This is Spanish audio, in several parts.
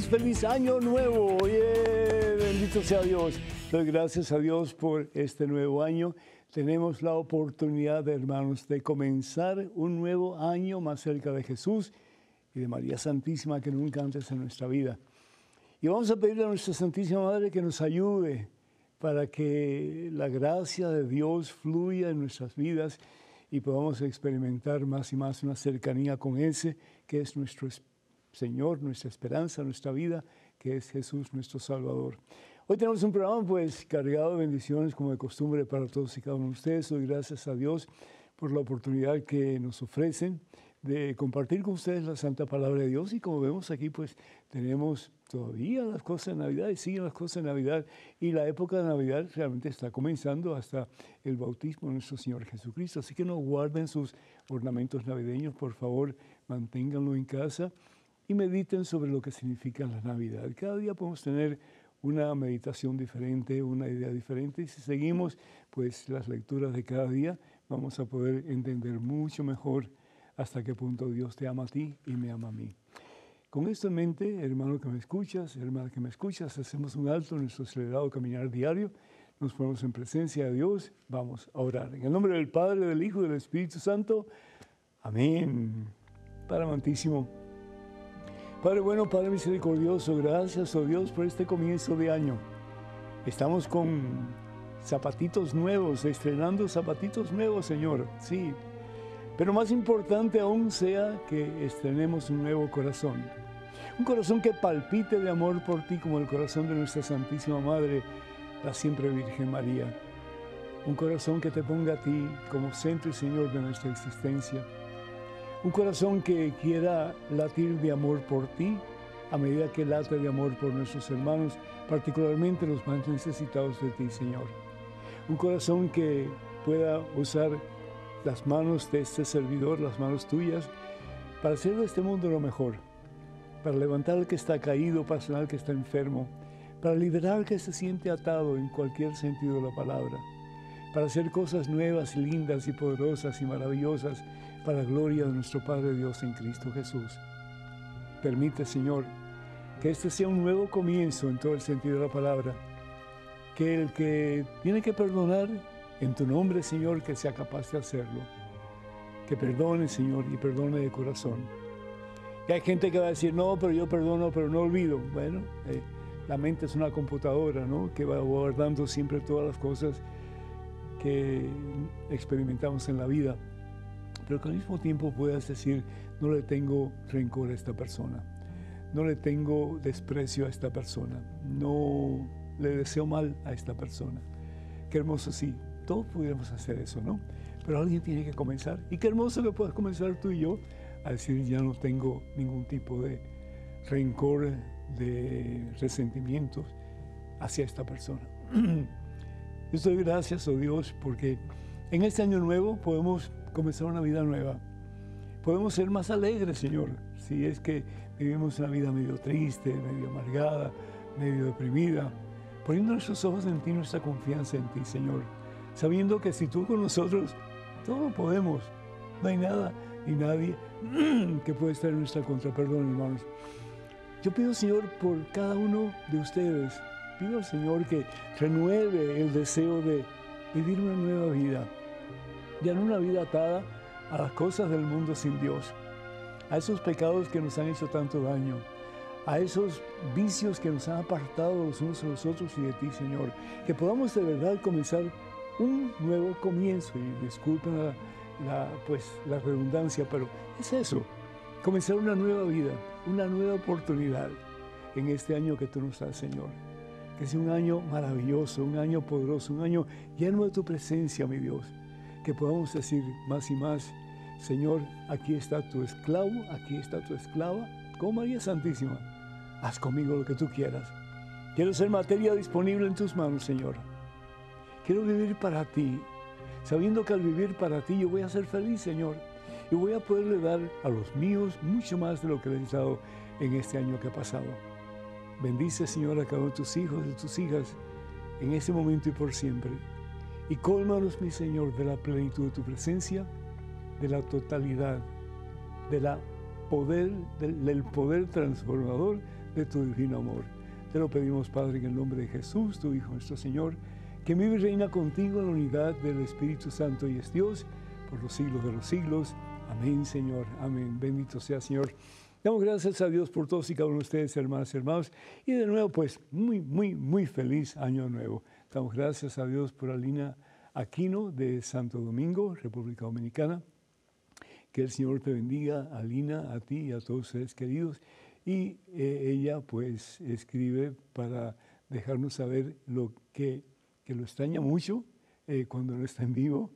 Feliz año nuevo. Bendito sea Dios. Doy gracias a Dios por este nuevo año. Tenemos la oportunidad, hermanos, de comenzar un nuevo año más cerca de Jesús y de María Santísima que nunca antes en nuestra vida. Y vamos a pedirle a nuestra Santísima Madre que nos ayude para que la gracia de Dios fluya en nuestras vidas y podamos experimentar más y más una cercanía con ese que es nuestro Señor, nuestra esperanza, nuestra vida, que es Jesús, nuestro Salvador. Hoy tenemos un programa pues cargado de bendiciones como de costumbre para todos y cada uno de ustedes. Doy gracias a Dios por la oportunidad que nos ofrecen de compartir con ustedes la Santa Palabra de Dios. Y como vemos aquí, pues tenemos todavía las cosas de Navidad y siguen las cosas de Navidad. Y la época de Navidad realmente está comenzando hasta el bautismo de nuestro Señor Jesucristo. Así que no guarden sus ornamentos navideños, por favor, manténganlo en casa y mediten sobre lo que significa la Navidad. Cada día podemos tener una meditación diferente, una idea diferente, y si seguimos pues las lecturas de cada día, vamos a poder entender mucho mejor hasta qué punto Dios te ama a ti y me ama a mí. Con esto en mente, hermano que me escuchas, hermana que me escuchas, hacemos un alto en nuestro acelerado caminar diario, nos ponemos en presencia de Dios, vamos a orar. En el nombre del Padre, del Hijo y del Espíritu Santo, amén. Padre amantísimo, Padre bueno, Padre misericordioso, gracias, oh Dios, por este comienzo de año. Estamos con zapatitos nuevos, estrenando zapatitos nuevos, Señor, sí. Pero más importante aún sea que estrenemos un nuevo corazón. Un corazón que palpite de amor por ti como el corazón de nuestra Santísima Madre, la siempre Virgen María. Un corazón que te ponga a ti como centro y Señor de nuestra existencia. Un corazón que quiera latir de amor por ti, a medida que late de amor por nuestros hermanos, particularmente los más necesitados de ti, Señor. Un corazón que pueda usar las manos de este servidor, las manos tuyas, para hacer de este mundo lo mejor, para levantar al que está caído, para sanar al que está enfermo, para liberar al que se siente atado en cualquier sentido de la palabra, para hacer cosas nuevas, lindas y poderosas y maravillosas, para la gloria de nuestro Padre Dios en Cristo Jesús. Permite, Señor, que este sea un nuevo comienzo en todo el sentido de la palabra, que el que tiene que perdonar, en tu nombre, Señor, que sea capaz de hacerlo, que perdone, Señor, y perdone de corazón. Y hay gente que va a decir, no, pero yo perdono, pero no olvido. Bueno, la mente es una computadora, ¿no?, que va guardando siempre todas las cosas que experimentamos en la vida, pero que al mismo tiempo puedas decir, no le tengo rencor a esta persona, no le tengo desprecio a esta persona, no le deseo mal a esta persona. Qué hermoso, sí, todos pudiéramos hacer eso, ¿no? Pero alguien tiene que comenzar, y qué hermoso que puedas comenzar tú y yo a decir, ya no tengo ningún tipo de rencor, de resentimientos hacia esta persona. Yo doy gracias, oh Dios, porque en este año nuevo podemos comenzar una vida nueva. Podemos ser más alegres, Señor, si es que vivimos una vida medio triste, medio amargada, medio deprimida, poniendo nuestros ojos en ti, nuestra confianza en ti, Señor, sabiendo que si tú con nosotros, todo lo podemos. No hay nada ni nadie que pueda estar en nuestra contra. Perdón, hermanos. Yo pido, Señor, por cada uno de ustedes, pido al Señor que renueve el deseo de vivir una nueva vida, ya no una vida atada a las cosas del mundo sin Dios, a esos pecados que nos han hecho tanto daño, a esos vicios que nos han apartado los unos de los otros y de ti, Señor, que podamos de verdad comenzar un nuevo comienzo. Y disculpen la redundancia, pero es eso, comenzar una nueva vida, una nueva oportunidad en este año que tú nos das, Señor. Que sea un año maravilloso, un año poderoso, un año lleno de tu presencia, mi Dios. Que podamos decir más y más, Señor, aquí está tu esclavo, aquí está tu esclava, como María Santísima. Haz conmigo lo que tú quieras. Quiero ser materia disponible en tus manos, Señor. Quiero vivir para ti, sabiendo que al vivir para ti yo voy a ser feliz, Señor, y voy a poderle dar a los míos mucho más de lo que le he dado en este año que ha pasado. Bendice, Señor, a cada uno de tus hijos y tus hijas en este momento y por siempre. Y cólmanos, mi Señor, de la plenitud de tu presencia, de la totalidad, del poder transformador de tu divino amor. Te lo pedimos, Padre, en el nombre de Jesús, tu Hijo, nuestro Señor, que vive y reina contigo en la unidad del Espíritu Santo y es Dios por los siglos de los siglos. Amén, Señor. Amén. Bendito sea, Señor. Damos gracias a Dios por todos y cada uno de ustedes, hermanas y hermanos. Y de nuevo, pues, muy feliz año nuevo. Damos gracias a Dios por Alina Aquino de Santo Domingo, República Dominicana. Que el Señor te bendiga, Alina, a ti y a todos ustedes queridos. Y ella, pues, escribe para dejarnos saber que lo extraña mucho cuando no está en vivo,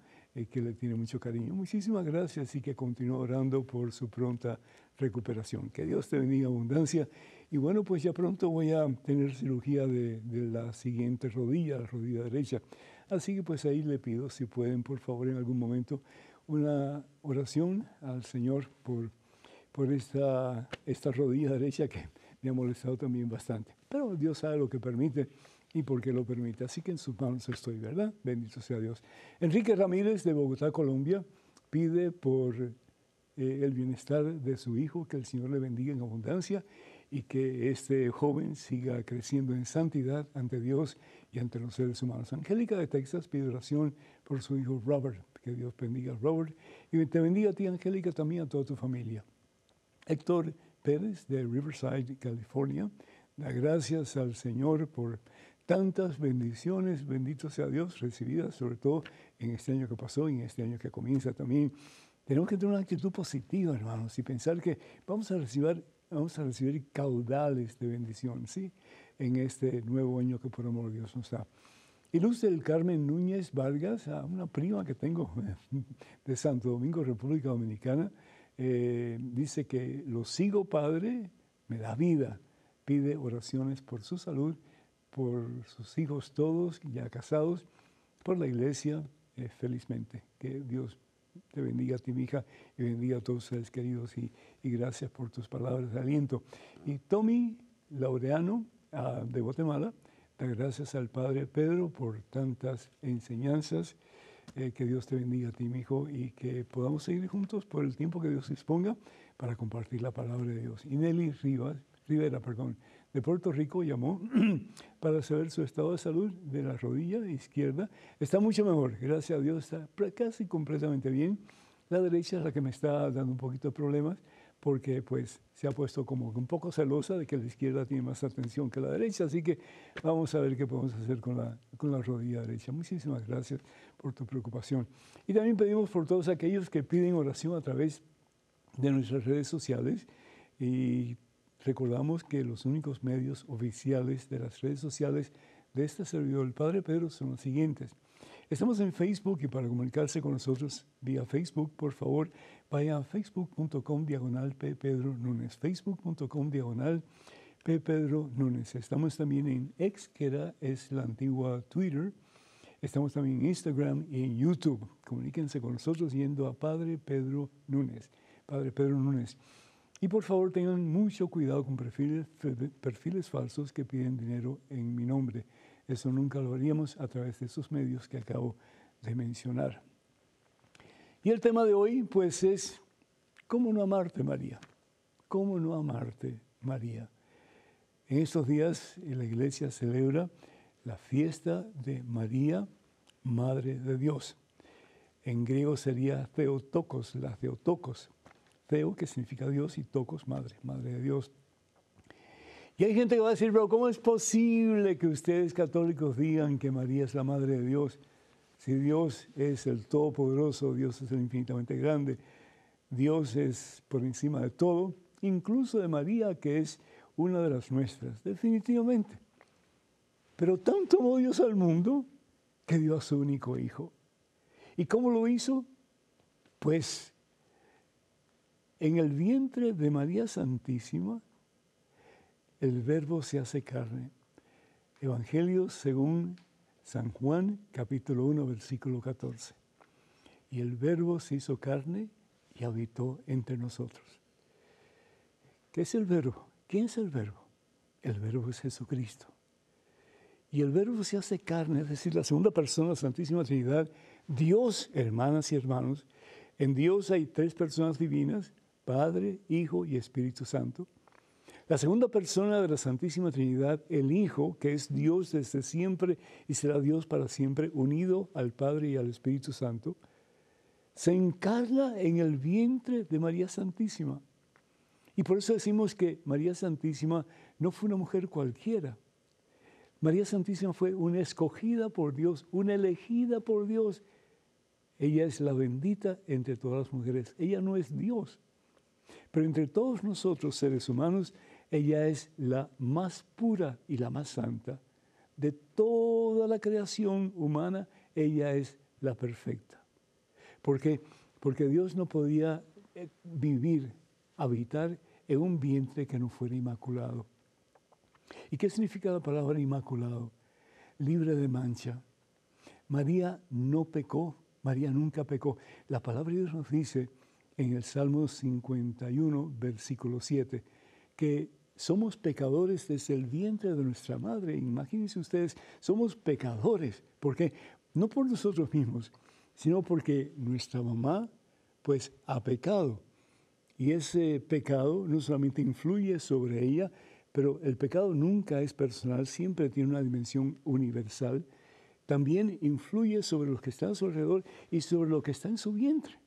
que le tiene mucho cariño. Muchísimas gracias y que continúe orando por su pronta recuperación. Que Dios te bendiga abundancia. Y bueno, pues ya pronto voy a tener cirugía de la siguiente rodilla, la rodilla derecha. Así que pues ahí le pido, si pueden, por favor, en algún momento, una oración al Señor por esta rodilla derecha que me ha molestado también bastante. Pero Dios sabe lo que permite y por qué lo permite. Así que en sus manos estoy, ¿verdad? Bendito sea Dios. Enrique Ramírez de Bogotá, Colombia, pide por el bienestar de su hijo, que el Señor le bendiga en abundancia y que este joven siga creciendo en santidad ante Dios y ante los seres humanos. Angélica de Texas pide oración por su hijo Robert. Que Dios bendiga a Robert y te bendiga a ti, Angélica, también a toda tu familia. Héctor Pérez de Riverside, California, da gracias al Señor por tantas bendiciones, bendito sea Dios, recibidas sobre todo en este año que pasó y en este año que comienza también. Tenemos que tener una actitud positiva, hermanos, y pensar que vamos a recibir caudales de bendición, ¿sí? En este nuevo año que por amor de Dios nos da. Y Luz del Carmen Núñez Vargas, una prima que tengo de Santo Domingo, República Dominicana, dice que lo sigo, Padre, me da vida. Pide oraciones por su salud, por sus hijos todos ya casados, por la iglesia, felizmente. Que Dios te bendiga a ti, mi hija, y bendiga a todos ustedes queridos, y gracias por tus palabras de aliento. Y Tommy Laureano, de Guatemala, da gracias al Padre Pedro por tantas enseñanzas. Que Dios te bendiga a ti, mi hijo, y que podamos seguir juntos por el tiempo que Dios disponga para compartir la palabra de Dios. Y Nelly Rivera, de Puerto Rico, llamó para saber su estado de salud de la rodilla izquierda. Está mucho mejor, gracias a Dios, está casi completamente bien. La derecha es la que me está dando un poquito de problemas, porque pues se ha puesto como un poco celosa de que la izquierda tiene más atención que la derecha, así que vamos a ver qué podemos hacer con la rodilla derecha. Muchísimas gracias por tu preocupación. Y también pedimos por todos aquellos que piden oración a través de nuestras redes sociales, y recordamos que los únicos medios oficiales de las redes sociales de este servidor, el Padre Pedro, son los siguientes. Estamos en Facebook, y para comunicarse con nosotros vía Facebook, por favor, vaya a facebook.com/P. Núñez, facebook.com/P. Núñez. Estamos también en X, que es la antigua Twitter. Estamos también en Instagram y en YouTube. Comuníquense con nosotros yendo a Padre Pedro Núñez. Padre Pedro Núñez. Y por favor tengan mucho cuidado con perfiles falsos que piden dinero en mi nombre. Eso nunca lo haríamos a través de esos medios que acabo de mencionar. Y el tema de hoy, pues, es ¿cómo no amarte, María? ¿Cómo no amarte, María? En estos días la iglesia celebra la fiesta de María, Madre de Dios. En griego sería Theotokos, la Theotokos. Theo, que significa Dios, y Tokos, Madre, Madre de Dios. Y hay gente que va a decir, pero ¿cómo es posible que ustedes católicos digan que María es la Madre de Dios? Si Dios es el Todopoderoso, Dios es el infinitamente grande, Dios es por encima de todo, incluso de María, que es una de las nuestras, definitivamente. Pero tanto amó Dios al mundo que dio a su único Hijo. ¿Y cómo lo hizo? Pues en el vientre de María Santísima, el Verbo se hace carne. Evangelio según San Juan, capítulo 1, versículo 14. Y el Verbo se hizo carne y habitó entre nosotros. ¿Qué es el Verbo? ¿Quién es el Verbo? El Verbo es Jesucristo. Y el Verbo se hace carne, es decir, la segunda persona de la Santísima Trinidad, Dios, hermanas y hermanos. En Dios hay tres personas divinas, Padre, Hijo y Espíritu Santo. La segunda persona de la Santísima Trinidad, el Hijo, que es Dios desde siempre y será Dios para siempre, unido al Padre y al Espíritu Santo, se encarna en el vientre de María Santísima. Y por eso decimos que María Santísima no fue una mujer cualquiera. María Santísima fue una escogida por Dios, una elegida por Dios. Ella es la bendita entre todas las mujeres. Ella no es Dios. Pero entre todos nosotros, seres humanos, ella es la más pura y la más santa. De toda la creación humana, ella es la perfecta. ¿Por qué? Porque Dios no podía vivir, habitar en un vientre que no fuera inmaculado. ¿Y qué significa la palabra inmaculado? Libre de mancha. María no pecó, María nunca pecó. La palabra de Dios nos dice en el Salmo 51, versículo 7, que somos pecadores desde el vientre de nuestra madre. Imagínense ustedes, somos pecadores. ¿Por qué? No por nosotros mismos, sino porque nuestra mamá, pues, ha pecado. Y ese pecado no solamente influye sobre ella, pero el pecado nunca es personal, siempre tiene una dimensión universal. También influye sobre los que están a su alrededor y sobre lo que está en su vientre.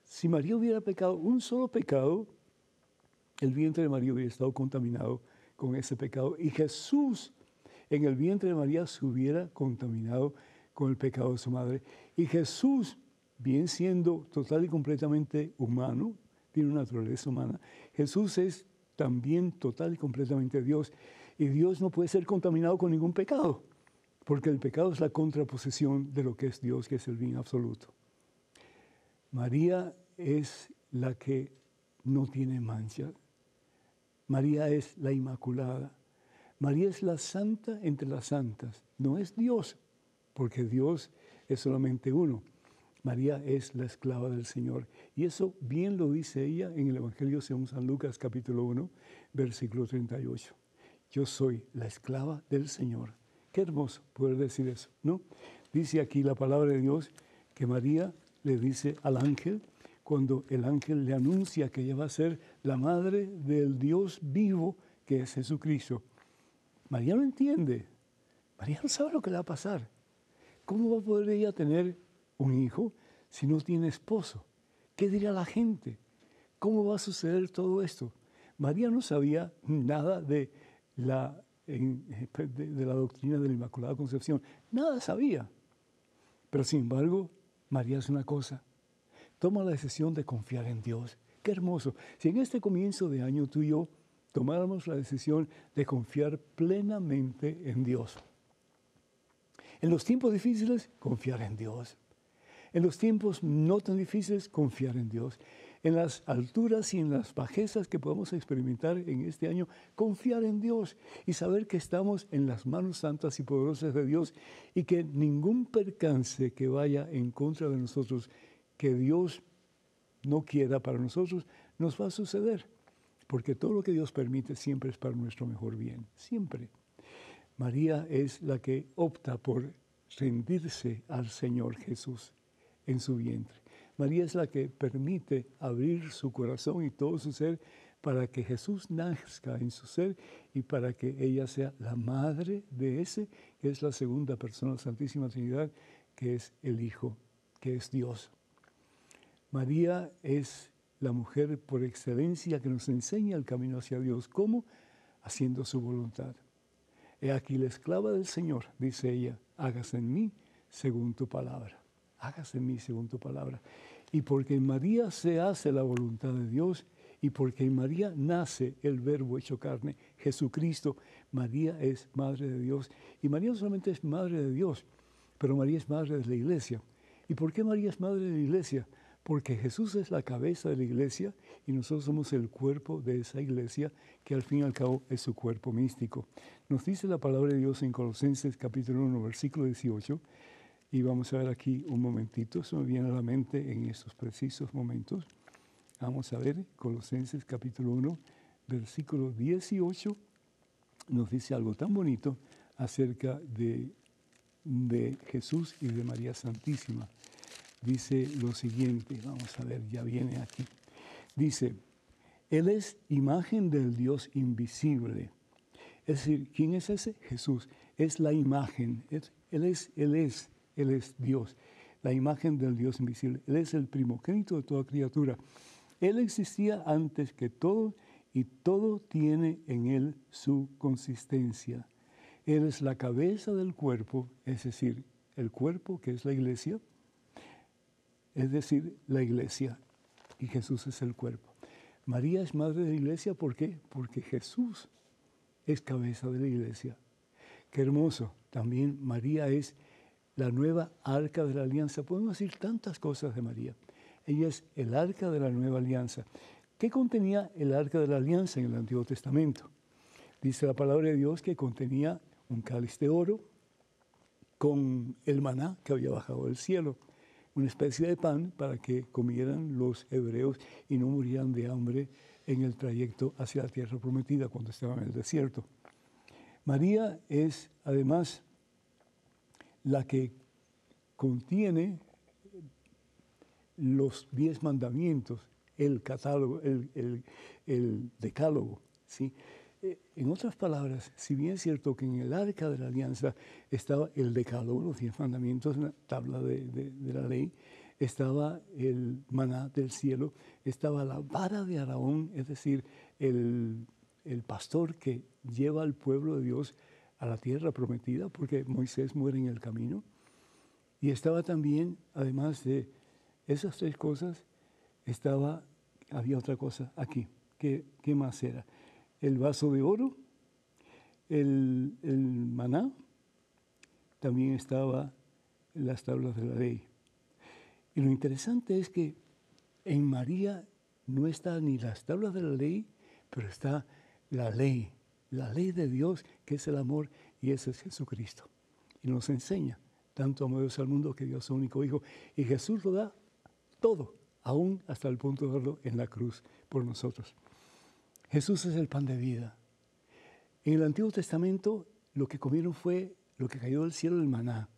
Si María hubiera pecado un solo pecado, el vientre de María hubiera estado contaminado con ese pecado. Y Jesús en el vientre de María se hubiera contaminado con el pecado de su madre. Y Jesús, bien siendo total y completamente humano, tiene una naturaleza humana, Jesús es también total y completamente Dios. Y Dios no puede ser contaminado con ningún pecado, porque el pecado es la contraposición de lo que es Dios, que es el bien absoluto. María es la que no tiene mancha. María es la Inmaculada. María es la santa entre las santas. No es Dios, porque Dios es solamente uno. María es la esclava del Señor. Y eso bien lo dice ella en el Evangelio según San Lucas, capítulo 1, versículo 38. Yo soy la esclava del Señor. Qué hermoso poder decir eso, ¿no? Dice aquí la palabra de Dios que María le dice al ángel, cuando el ángel le anuncia que ella va a ser la madre del Dios vivo, que es Jesucristo. María no entiende. María no sabe lo que le va a pasar. ¿Cómo va a poder ella tener un hijo si no tiene esposo? ¿Qué dirá la gente? ¿Cómo va a suceder todo esto? María no sabía nada de la doctrina de la Inmaculada Concepción. Nada sabía. Pero sin embargo, María hace una cosa. Toma la decisión de confiar en Dios. Qué hermoso. Si en este comienzo de año tú y yo tomáramos la decisión de confiar plenamente en Dios. En los tiempos difíciles, confiar en Dios. En los tiempos no tan difíciles, confiar en Dios. En las alturas y en las bajezas que podemos experimentar en este año, confiar en Dios y saber que estamos en las manos santas y poderosas de Dios y que ningún percance que vaya en contra de nosotros, que Dios no quiera para nosotros, nos va a suceder. Porque todo lo que Dios permite siempre es para nuestro mejor bien, siempre. María es la que opta por rendirse al Señor Jesús en su vientre. María es la que permite abrir su corazón y todo su ser para que Jesús nazca en su ser y para que ella sea la madre de ese, que es la segunda persona de la Santísima Trinidad, que es el Hijo, que es Dios. María es la mujer por excelencia que nos enseña el camino hacia Dios. ¿Cómo? Haciendo su voluntad. He aquí la esclava del Señor, dice ella, hágase en mí según tu palabra. Hágase en mí según tu palabra. Y porque en María se hace la voluntad de Dios y porque en María nace el Verbo hecho carne, Jesucristo, María es Madre de Dios. Y María no solamente es Madre de Dios, pero María es Madre de la Iglesia. ¿Y por qué María es Madre de la Iglesia? porque Jesús es la cabeza de la iglesia y nosotros somos el cuerpo de esa iglesia, que al fin y al cabo es su cuerpo místico. Nos dice la palabra de Dios en Colosenses capítulo 1, versículo 18, y vamos a ver aquí un momentito, eso me viene a la mente en estos precisos momentos. Vamos a ver, Colosenses capítulo 1, versículo 18, nos dice algo tan bonito acerca de Jesús y de María Santísima. Dice lo siguiente, vamos a ver, ya viene aquí. Dice, Él es imagen del Dios invisible. Es decir, ¿quién es ese? Jesús. Es la imagen. Él es Dios. La imagen del Dios invisible. Él es el primogénito de toda criatura. Él existía antes que todo y todo tiene en Él su consistencia. Él es la cabeza del cuerpo, es decir, el cuerpo que es la iglesia, es decir, la iglesia, y Jesús es el cuerpo. María es madre de la iglesia, ¿por qué? Porque Jesús es cabeza de la iglesia. Qué hermoso. También María es la nueva arca de la alianza. Podemos decir tantas cosas de María. Ella es el arca de la nueva alianza. ¿Qué contenía el arca de la alianza en el Antiguo Testamento? Dice la palabra de Dios que contenía un cáliz de oro con el maná que había bajado del cielo, una especie de pan para que comieran los hebreos y no murieran de hambre en el trayecto hacia la tierra prometida cuando estaban en el desierto. María es además la que contiene los 10 mandamientos, el catálogo, el decálogo, ¿sí? En otras palabras, si bien es cierto que en el arca de la alianza estaba el decálogo, los 10 mandamientos, la tabla de la ley, estaba el maná del cielo, estaba la vara de Aarón, es decir, el pastor que lleva al pueblo de Dios a la tierra prometida, porque Moisés muere en el camino. Y estaba también, además de esas 3 cosas, había otra cosa aquí. ¿Qué más era? El vaso de oro, el maná, también estaba las tablas de la ley. Y lo interesante es que en María no están ni las tablas de la ley, pero está la ley de Dios, que es el amor, y ese es Jesucristo. Y nos enseña, tanto amó Dios al mundo que dio a su único Hijo, y Jesús lo da todo, aún hasta el punto de darlo en la cruz por nosotros. Jesús es el pan de vida. En el Antiguo Testamento lo que comieron fue lo que cayó del cielo, el maná.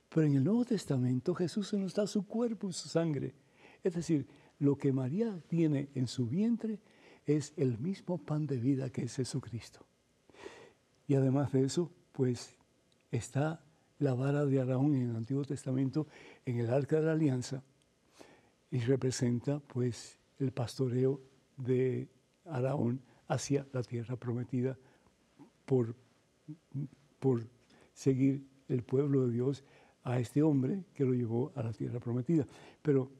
Pero en el Nuevo Testamento Jesús nos da su cuerpo y su sangre. Es decir, lo que María tiene en su vientre es el mismo pan de vida que es Jesucristo. Y además de eso, pues está la vara de Aarón en el Antiguo Testamento en el Arca de la Alianza y representa pues el pastoreo de Aarón hacia la tierra prometida por seguir el pueblo de Dios a este hombre que lo llevó a la tierra prometida. Pero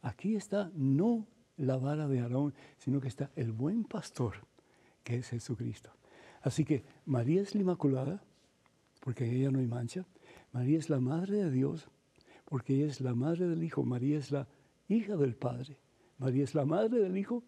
aquí está no la vara de Aarón, sino que está el buen pastor, que es Jesucristo. Así que María es la Inmaculada, porque en ella no hay mancha. María es la Madre de Dios, porque ella es la Madre del Hijo. María es la hija del Padre. María es la Madre del Hijo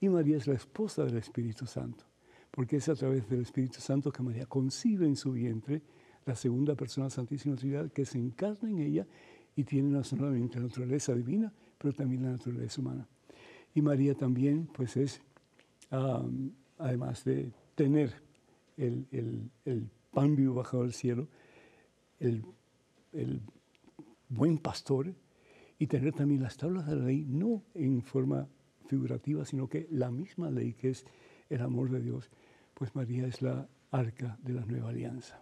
y María es la esposa del Espíritu Santo, porque es a través del Espíritu Santo que María concibe en su vientre la segunda persona Santísima Trinidad, que se encarna en ella y tiene no solamente la naturaleza divina, pero también la naturaleza humana. Y María también, pues es, además de tener el pan vivo bajado del cielo, el buen pastor, y tener también las tablas de la ley, no en forma figurativa, sino que la misma ley que es el amor de Dios, pues María es la arca de la nueva alianza.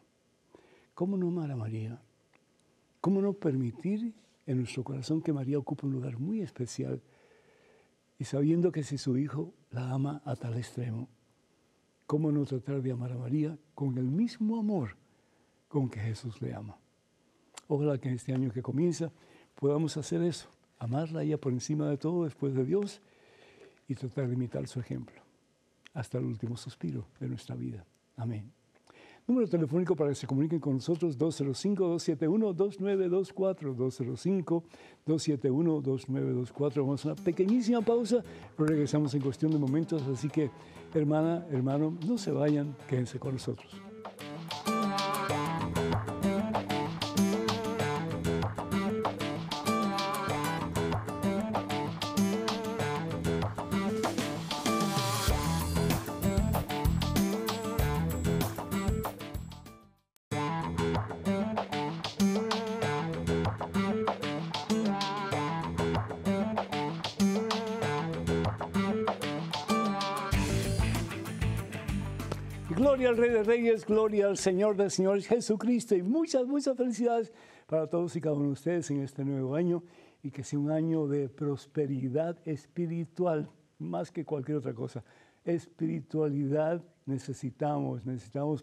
¿Cómo no amar a María? ¿Cómo no permitir en nuestro corazón que María ocupe un lugar muy especial? Y sabiendo que si su Hijo la ama a tal extremo, ¿cómo no tratar de amar a María con el mismo amor con que Jesús le ama? Ojalá que en este año que comienza podamos hacer eso, amarla a ella por encima de todo después de Dios y tratar de imitar su ejemplo hasta el último suspiro de nuestra vida. Amén. Número telefónico para que se comuniquen con nosotros, 205-271-2924, 205-271-2924. Vamos a una pequeñísima pausa, pero regresamos en cuestión de momentos, así que hermana, hermano, no se vayan, quédense con nosotros. Gloria al Rey de Reyes, gloria al Señor de Señores, Jesucristo, y muchas, muchas felicidades para todos y cada uno de ustedes en este nuevo año, y que sea un año de prosperidad espiritual, más que cualquier otra cosa. Espiritualidad necesitamos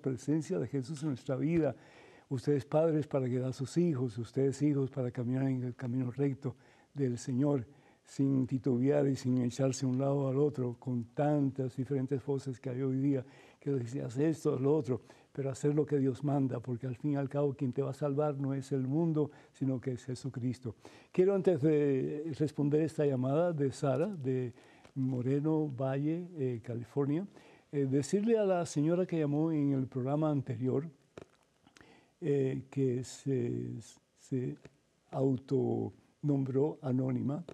presencia de Jesús en nuestra vida. Ustedes padres para guiar a sus hijos, ustedes hijos para caminar en el camino recto del Señor, sin titubear y sin echarse un lado al otro, con tantas diferentes voces que hay hoy día, que decían, haz esto, lo otro, pero hacer lo que Dios manda, porque al fin y al cabo quien te va a salvar no es el mundo, sino que es Jesucristo. Quiero, antes de responder esta llamada de Sara, de Moreno Valle, California, decirle a la señora que llamó en el programa anterior, que se autonombró anónima,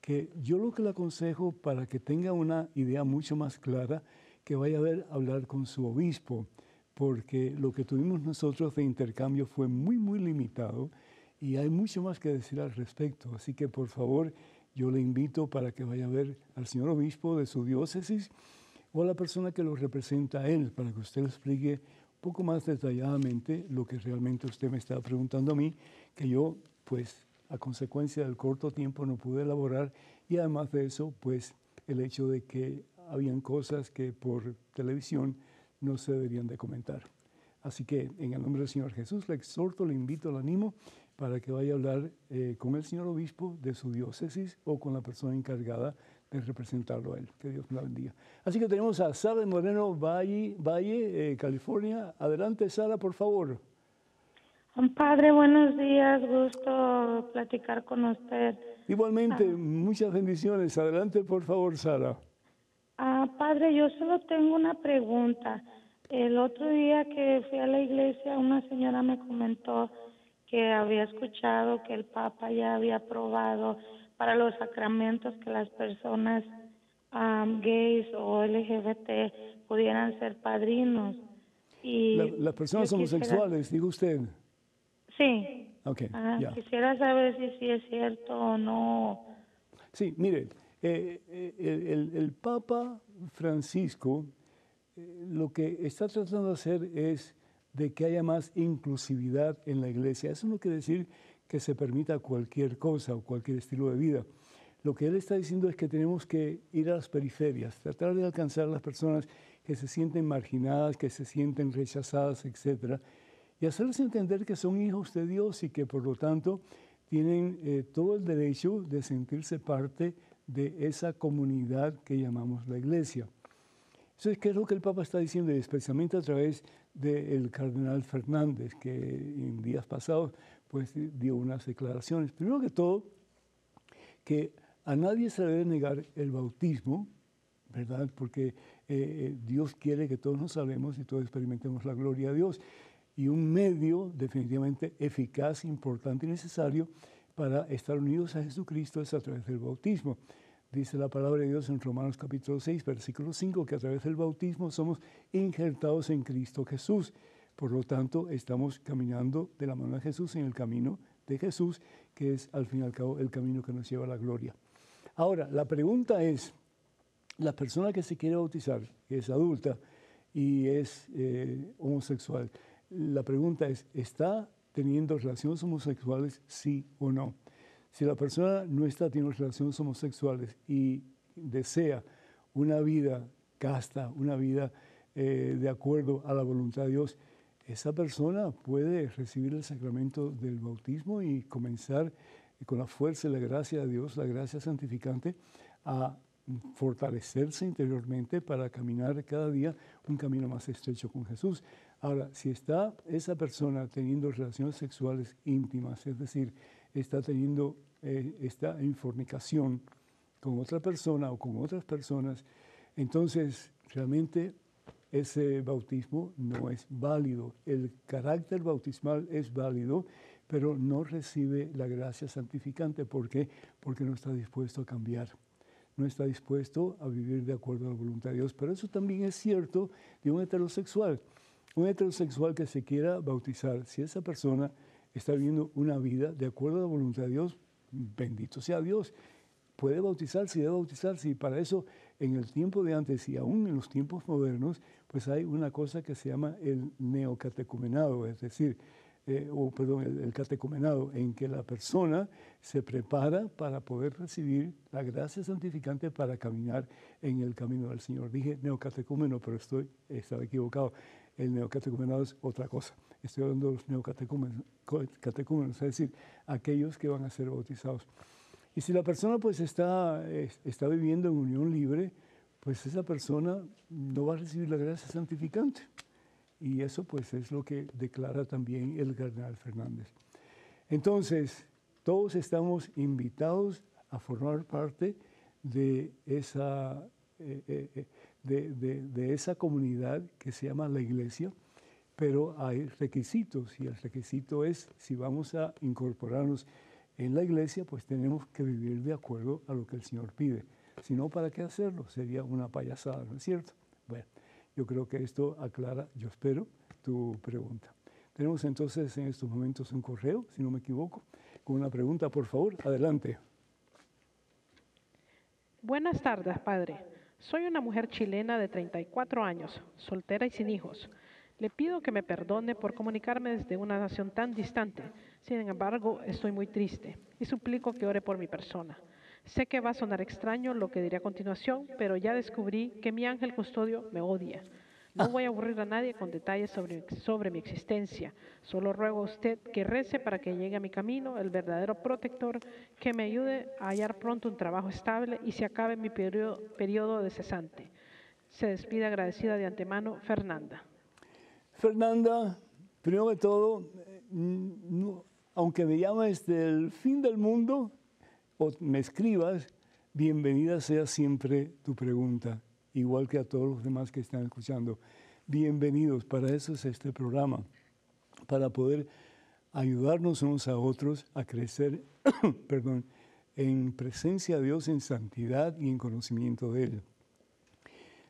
que yo lo que le aconsejo, para que tenga una idea mucho más clara, que vaya a hablar con su obispo, porque lo que tuvimos nosotros de intercambio fue muy, muy limitado y hay mucho más que decir al respecto. Así que, por favor, yo le invito para que vaya a ver al señor obispo de su diócesis o a la persona que lo representa a él, para que usted le explique un poco más detalladamente lo que realmente usted me estaba preguntando a mí, que yo, pues, a consecuencia del corto tiempo no pude elaborar, y además de eso, pues, el hecho de que habían cosas que por televisión no se deberían de comentar. Así que, en el nombre del Señor Jesús, le exhorto, le invito, le animo para que vaya a hablar con el señor obispo de su diócesis o con la persona encargada de representarlo a él. Que Dios la bendiga. Así que tenemos a Sara Moreno Valle, California. Adelante, Sara, por favor. Padre, buenos días, gusto platicar con usted. Igualmente, muchas bendiciones. Adelante, por favor, Sara. Padre, yo solo tengo una pregunta. El otro día que fui a la iglesia, una señora me comentó que había escuchado que el Papa ya había aprobado para los sacramentos que las personas gays o LGBT pudieran ser padrinos. Y las personas homosexuales, dijo usted. Sí. Okay, quisiera saber si es cierto o no. Sí, mire, el Papa Francisco lo que está tratando de hacer es de que haya más inclusividad en la iglesia. Eso no quiere decir que se permita cualquier cosa o cualquier estilo de vida. Lo que él está diciendo es que tenemos que ir a las periferias, tratar de alcanzar a las personas que se sienten marginadas, que se sienten rechazadas, etcétera, y hacerles entender que son hijos de Dios y que por lo tanto tienen todo el derecho de sentirse parte de esa comunidad que llamamos la iglesia. Entonces, ¿qué es lo que el Papa está diciendo? Y especialmente a través del cardenal Fernández, que en días pasados pues, dio unas declaraciones. Primero que todo, que a nadie se le debe negar el bautismo, ¿verdad? Porque Dios quiere que todos nos salvemos y todos experimentemos la gloria de Dios. Y un medio definitivamente eficaz, importante y necesario para estar unidos a Jesucristo es a través del bautismo. Dice la palabra de Dios en Romanos capítulo 6, versículo 5, que a través del bautismo somos injertados en Cristo Jesús. Por lo tanto, estamos caminando de la mano de Jesús en el camino de Jesús, que es al fin y al cabo el camino que nos lleva a la gloria. Ahora, la pregunta es, la persona que se quiere bautizar, que es adulta y es homosexual, la pregunta es, ¿está teniendo relaciones homosexuales, sí o no? Si la persona no está teniendo relaciones homosexuales y desea una vida casta, una vida de acuerdo a la voluntad de Dios, esa persona puede recibir el sacramento del bautismo y comenzar con la fuerza y la gracia de Dios, la gracia santificante, a fortalecerse interiormente para caminar cada día un camino más estrecho con Jesús. Ahora, si está esa persona teniendo relaciones sexuales íntimas, es decir, está en fornicación con otra persona o con otras personas, entonces realmente ese bautismo no es válido. El carácter bautismal es válido, pero no recibe la gracia santificante. ¿Por qué? Porque no está dispuesto a cambiar. No está dispuesto a vivir de acuerdo a la voluntad de Dios. Pero eso también es cierto de un heterosexual. Un heterosexual que se quiera bautizar, si esa persona está viviendo una vida de acuerdo a la voluntad de Dios, bendito sea Dios. Puede bautizarse y debe bautizarse. Y para eso, en el tiempo de antes y aún en los tiempos modernos, pues hay una cosa que se llama el neocatecumenado, es decir, el catecumenado, en que la persona se prepara para poder recibir la gracia santificante para caminar en el camino del Señor. Dije neocatecúmeno, pero estaba equivocado. El neocatecumenado es otra cosa. Estoy hablando de los neocatecúmenos, es decir, aquellos que van a ser bautizados. Y si la persona pues está viviendo en unión libre, pues esa persona no va a recibir la gracia santificante. Y eso pues es lo que declara también el cardenal Fernández. Entonces, todos estamos invitados a formar parte de esa, de esa comunidad que se llama la Iglesia, pero hay requisitos y el requisito es, si vamos a incorporarnos en la Iglesia, pues tenemos que vivir de acuerdo a lo que el Señor pide. Si no, ¿para qué hacerlo? Sería una payasada, ¿no es cierto? Bueno, yo creo que esto aclara, yo espero, tu pregunta. Tenemos entonces en estos momentos un correo, si no me equivoco, con una pregunta, por favor, adelante. Buenas tardes, padre. Soy una mujer chilena de 34 años, soltera y sin hijos. Le pido que me perdone por comunicarme desde una nación tan distante. Sin embargo, estoy muy triste y suplico que ore por mi persona. Sé que va a sonar extraño lo que diré a continuación, pero ya descubrí que mi ángel custodio me odia. No voy a aburrir a nadie con detalles sobre mi existencia. Solo ruego a usted que rece para que llegue a mi camino el verdadero protector, que me ayude a hallar pronto un trabajo estable y se acabe mi periodo de cesante. Se despide agradecida de antemano, Fernanda. Fernanda, primero de todo, aunque me llames del fin del mundo o me escribas, bienvenida sea siempre tu pregunta, igual que a todos los demás que están escuchando. Bienvenidos, para eso es este programa, para poder ayudarnos unos a otros a crecer perdón, en presencia de Dios, en santidad y en conocimiento de Él.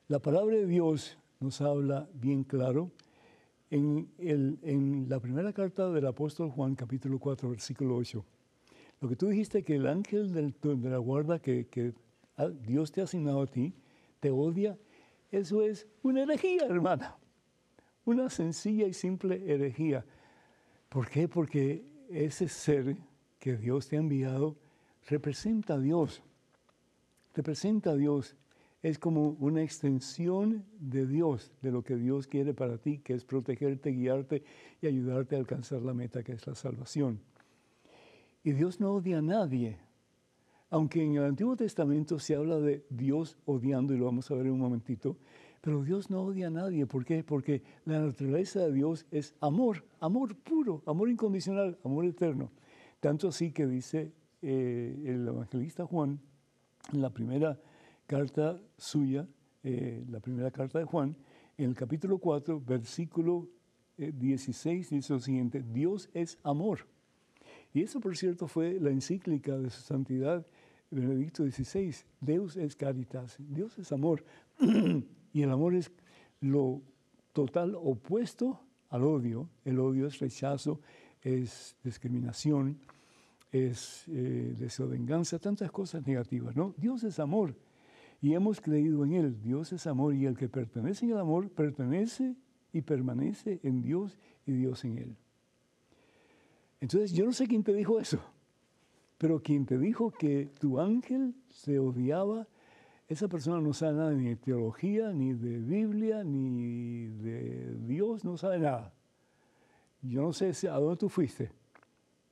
La palabra de Dios nos habla bien claro en la primera carta del apóstol Juan, capítulo 4, versículo 8. Lo que tú dijiste, que el ángel de la guarda que Dios te ha asignado a ti, te odia, eso es una herejía, hermana. Una sencilla y simple herejía. ¿Por qué? Porque ese ser que Dios te ha enviado representa a Dios. Representa a Dios. Es como una extensión de Dios, de lo que Dios quiere para ti, que es protegerte, guiarte y ayudarte a alcanzar la meta, que es la salvación. Y Dios no odia a nadie. Aunque en el Antiguo Testamento se habla de Dios odiando, y lo vamos a ver en un momentito, pero Dios no odia a nadie. ¿Por qué? Porque la naturaleza de Dios es amor, amor puro, amor incondicional, amor eterno. Tanto así que dice el evangelista Juan, en la primera carta suya, la primera carta de Juan, en el capítulo 4, versículo 16, dice lo siguiente: Dios es amor. Y eso, por cierto, fue la encíclica de su santidad Benedicto XVI, Deus es caritas, Dios es amor. Y el amor es lo total opuesto al odio. El odio es rechazo, es discriminación, es deseo de venganza, tantas cosas negativas, ¿no? Dios es amor y hemos creído en Él. Dios es amor y el que pertenece en el amor pertenece y permanece en Dios y Dios en Él. Entonces, yo no sé quién te dijo eso, pero quien te dijo que tu ángel se odiaba, esa persona no sabe nada ni de teología, ni de Biblia, ni de Dios, no sabe nada. Yo no sé a dónde tú fuiste.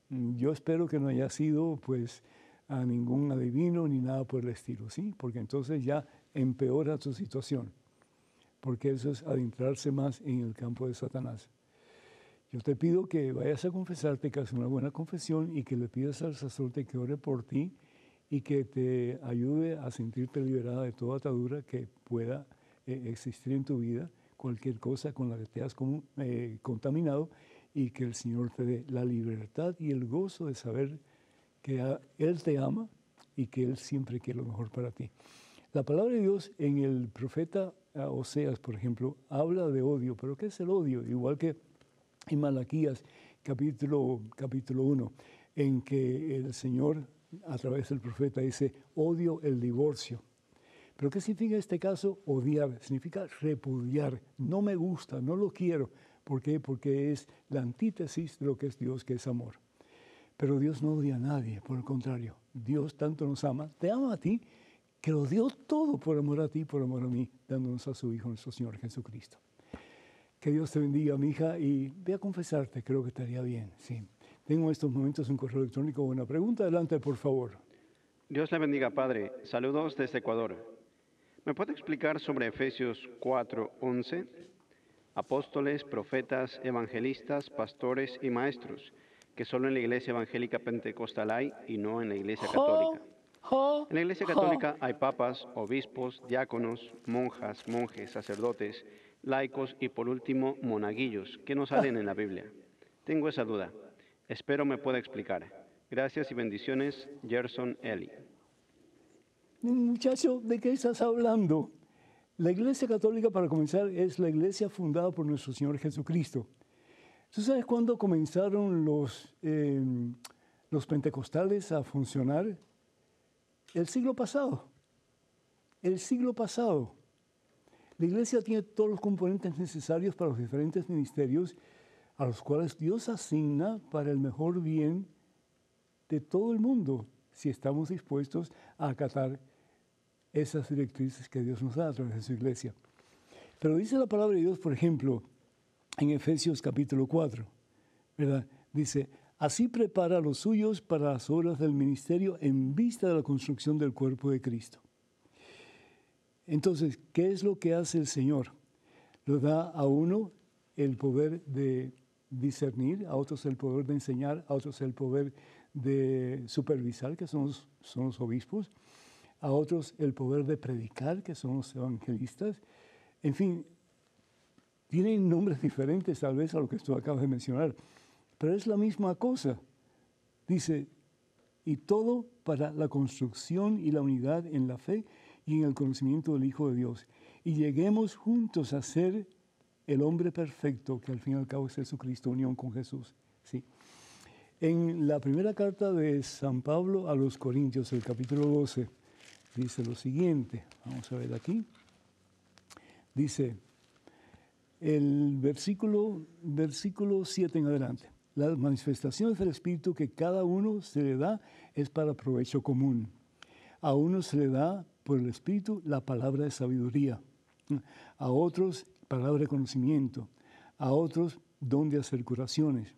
Yo espero que no haya sido, pues, a ningún adivino ni nada por el estilo, ¿sí? Porque entonces ya empeora tu situación. porque eso es adentrarse más en el campo de Satanás. Yo te pido que vayas a confesarte, que hagas una buena confesión y que le pidas al sacerdote que ore por ti y que te ayude a sentirte liberada de toda atadura que pueda existir en tu vida, cualquier cosa con la que te has contaminado, y que el Señor te dé la libertad y el gozo de saber que Él te ama y que Él siempre quiere lo mejor para ti. La palabra de Dios en el profeta Oseas, por ejemplo, habla de odio, pero ¿qué es el odio? Igual que en Malaquías capítulo 1, en que el Señor a través del profeta dice, odio el divorcio. ¿Pero qué significa en este caso odiar? Significa repudiar, no me gusta, no lo quiero. ¿Por qué? Porque es la antítesis de lo que es Dios, que es amor. Pero Dios no odia a nadie, por el contrario. Dios tanto nos ama, te ama a ti, que lo dio todo por amor a ti, por amor a mí, dándonos a su Hijo, nuestro Señor Jesucristo. Que Dios te bendiga, mi hija, y ve a confesarte, creo que estaría bien, sí. Tengo en estos momentos un correo electrónico, una pregunta, adelante, por favor. Dios le bendiga, Padre. Saludos desde Ecuador. ¿Me puede explicar sobre Efesios 4:11? Apóstoles, profetas, evangelistas, pastores y maestros, que solo en la Iglesia Evangélica Pentecostal hay y no en la Iglesia Católica. En la Iglesia Católica hay papas, obispos, diáconos, monjas, monjes, sacerdotes, laicos y por último monaguillos, que no salen en la Biblia. Tengo esa duda. Espero me pueda explicar. Gracias y bendiciones, Gerson Eli. Muchacho, ¿de qué estás hablando? La Iglesia Católica, para comenzar, es la iglesia fundada por nuestro Señor Jesucristo. ¿Tú sabes cuándo comenzaron los pentecostales a funcionar? El siglo pasado. El siglo pasado. La iglesia tiene todos los componentes necesarios para los diferentes ministerios a los cuales Dios asigna para el mejor bien de todo el mundo, si estamos dispuestos a acatar esas directrices que Dios nos da a través de su iglesia. Pero dice la palabra de Dios, por ejemplo, en Efesios capítulo 4, ¿verdad? Dice, así prepara a los suyos para las obras del ministerio en vista de la construcción del cuerpo de Cristo. Entonces, ¿qué es lo que hace el Señor? Lo da a uno el poder de discernir, a otros el poder de enseñar, a otros el poder de supervisar, que son los obispos, a otros el poder de predicar, que son los evangelistas. En fin, tienen nombres diferentes tal vez a lo que tú acabas de mencionar, pero es la misma cosa. Dice, y todo para la construcción y la unidad en la fe y en el conocimiento del Hijo de Dios. Y lleguemos juntos a ser el hombre perfecto, que al fin y al cabo es Jesucristo, unión con Jesús. ¿Sí? En la primera carta de San Pablo a los Corintios, el capítulo 12, dice lo siguiente. Vamos a ver aquí. Dice el versículo 7 en adelante. Las manifestaciones del Espíritu que cada uno se le da es para provecho común. A uno se le da por el Espíritu la palabra de sabiduría, a otros palabra de conocimiento, a otros don de hacer curaciones,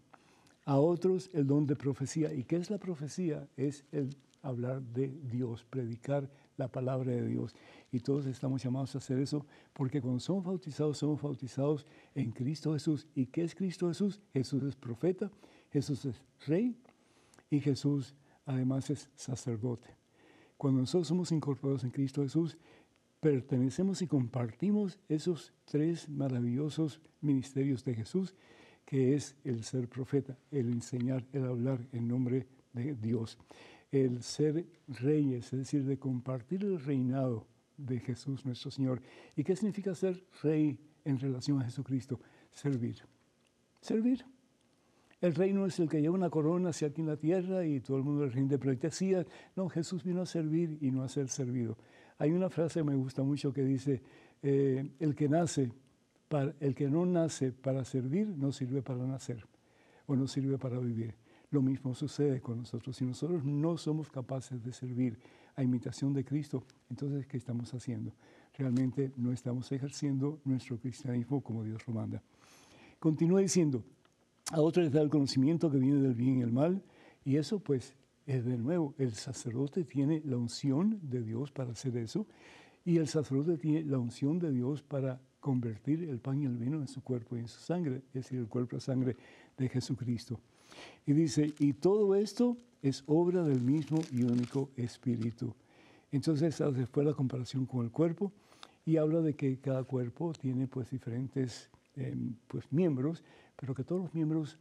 a otros el don de profecía. ¿Y qué es la profecía? Es el hablar de Dios, predicar la palabra de Dios. Y todos estamos llamados a hacer eso porque cuando somos bautizados en Cristo Jesús. ¿Y qué es Cristo Jesús? Jesús es profeta, Jesús es rey y Jesús además es sacerdote. Cuando nosotros somos incorporados en Cristo Jesús, pertenecemos y compartimos esos tres maravillosos ministerios de Jesús, que es el ser profeta, el enseñar, el hablar en nombre de Dios, el ser reyes, es decir, de compartir el reinado de Jesús nuestro Señor. ¿Y qué significa ser rey en relación a Jesucristo? Servir. Servir. El rey no es el que lleva una corona hacia aquí en la tierra y todo el mundo le rinde pleitesía. No, Jesús vino a servir y no a ser servido. Hay una frase que me gusta mucho que dice, el que no nace para servir, no sirve para nacer o no sirve para vivir. Lo mismo sucede con nosotros. Si nosotros no somos capaces de servir a imitación de Cristo, entonces, ¿qué estamos haciendo? Realmente no estamos ejerciendo nuestro cristianismo como Dios lo manda. Continúa diciendo, a otros les da el conocimiento que viene del bien y el mal, y eso pues es de nuevo, el sacerdote tiene la unción de Dios para hacer eso, Y el sacerdote tiene la unción de Dios para convertir el pan y el vino en su cuerpo y en su sangre, es decir, el cuerpo y la sangre de Jesucristo. Y dice, y todo esto es obra del mismo y único Espíritu. Entonces hace después la comparación con el cuerpo y habla de que cada cuerpo tiene pues diferentes miembros, pero que todos los miembros